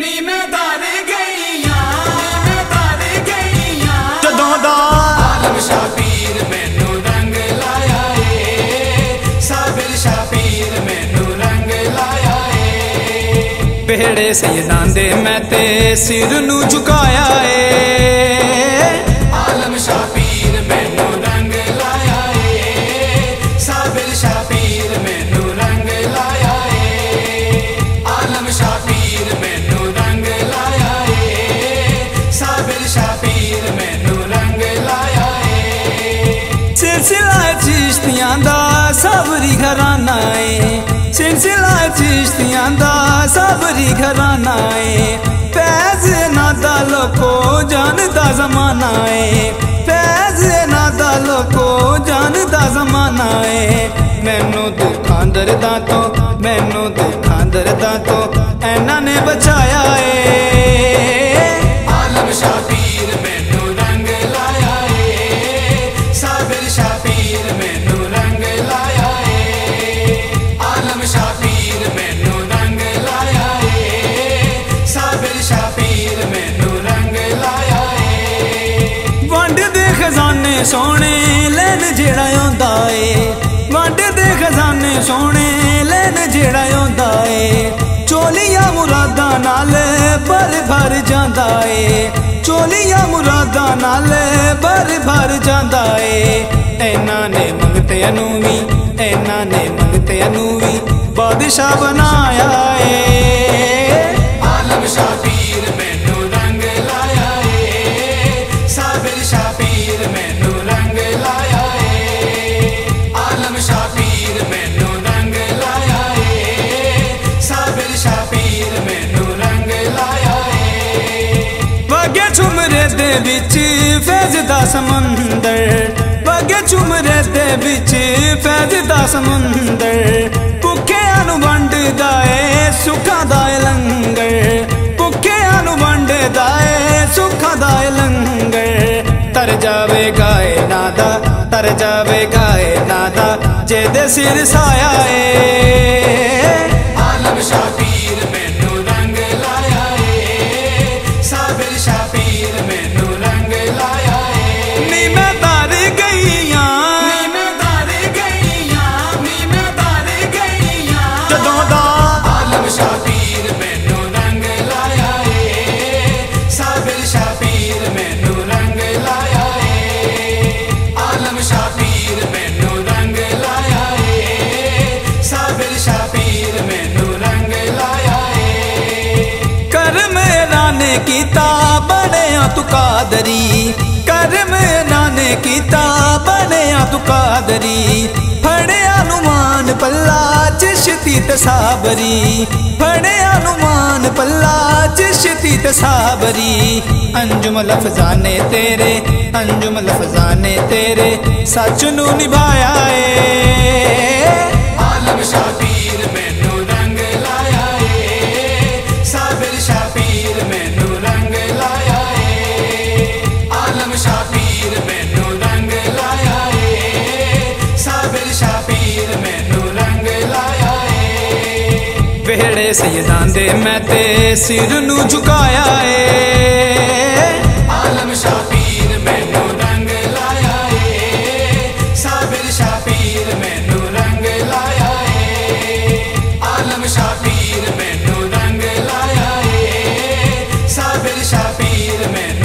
नी मैं तार गईयां जदों दा आलम शाह पीर मैनू रंग लाया ए साबिर शाह पीर मैनू रंग लाया ए बेड़े सैयदां दे मैं ते सिर नू झुकाया ए आलम शाह पीर मैनू रंग लाया ए साबिर शाह पीर मैनू रंग लाया ए आलम शाह पीर मैनू रंग लाया ए साबिर शाह पीर मैनू रंग लाया ए सिलसिला चिश्तियां दा सबरी घराना ए सिलसिला चिश्तियां दा सबरी घराना ए फैज़ नादा लोको जानदा ज़माना ए फैज़ नादा लोको जानदा ज़माना ए मैनू दुखां दर्दां तो मैनू दुखां दर्दां तो ऐना ने बचाया ए आलम शाह पीर मैनू रंग लाया ए साबिर शाह पीर मैनू रंग लाया ए आलम शाह पीर मैनू रंग लाया ए साबिर शाह पीर मैनू रंग लाया ए वंड दे खजाने सोने लैन जेड़ा आंदा ए वंड दे खजाने सोने लैन जेड़ा आंदा ए चोलियां मुरादां नाल भर भर जांदा ए चोलियां मुरादां नाल भर भर जांदा ए ऐना ने मंगते अनू वी ऐना ने मंगते अनू वी बादशाह बनाया ए आलम शाह पीर मैनू रंग लाया ए साबिर शाह पीर मैनू रंग लाया ए आलम शाह पीर मैनू रंग लाया ए साबिर शाह पीर मैनू रंग लाया ए वगे झुमरे दे विच फैज़ दा समंदर वगे झुमरे दे विच फैज़ दा समंदर भुखियां नू वंडदा ए सुखां दा लंगर भुखियां नू वंडदा ए सुखां दा लंगर तर जावेगा ए नादा तर जावेगा ए नादा जेदे सिर साया ए आलम शाह पीर मैनू रंग लाया ए साबिर शाह पीर मैनू रंग लाया ए नी मैं तार गईयां जदों दा आलम शाह पीर मैनू रंग लाया ए साबिर शाह पीर मैनू रंग लाया ए आलम शाह पीर मैनू रंग लाया ए साबिर शाह पीर मैनू रंग लाया ए कर मेरा ने कीता बनेया तू कादरी कर मेरा ने कीता बनेया तू कादरी फड़िया नुमान पल्ला चिश्ती ते साबरी फड़िया नुमान पल्ला चिश्ती ते साबरी अंजुम लफजाने तेरे अंजुम लफजाने तेरे सच नू निभाया ए आलम शाह पीर मैनू रंग लाया ए साबिर शाह पीर मैनू रंग लाया ए आलम शाह पीर मैनू रंग लाया ए साबिर शाह पीर मैनू रंग लाया ए बेड़े सैयदां दे मैं ते सिर नू झुकाया ए आलम शाह पीर मैनू रंग लाया ए साबिर शाह पीर मैनू रंग लाया ए आलम शाह पीर मैनू रंग लाया ए साबिर शाह पीर मैनू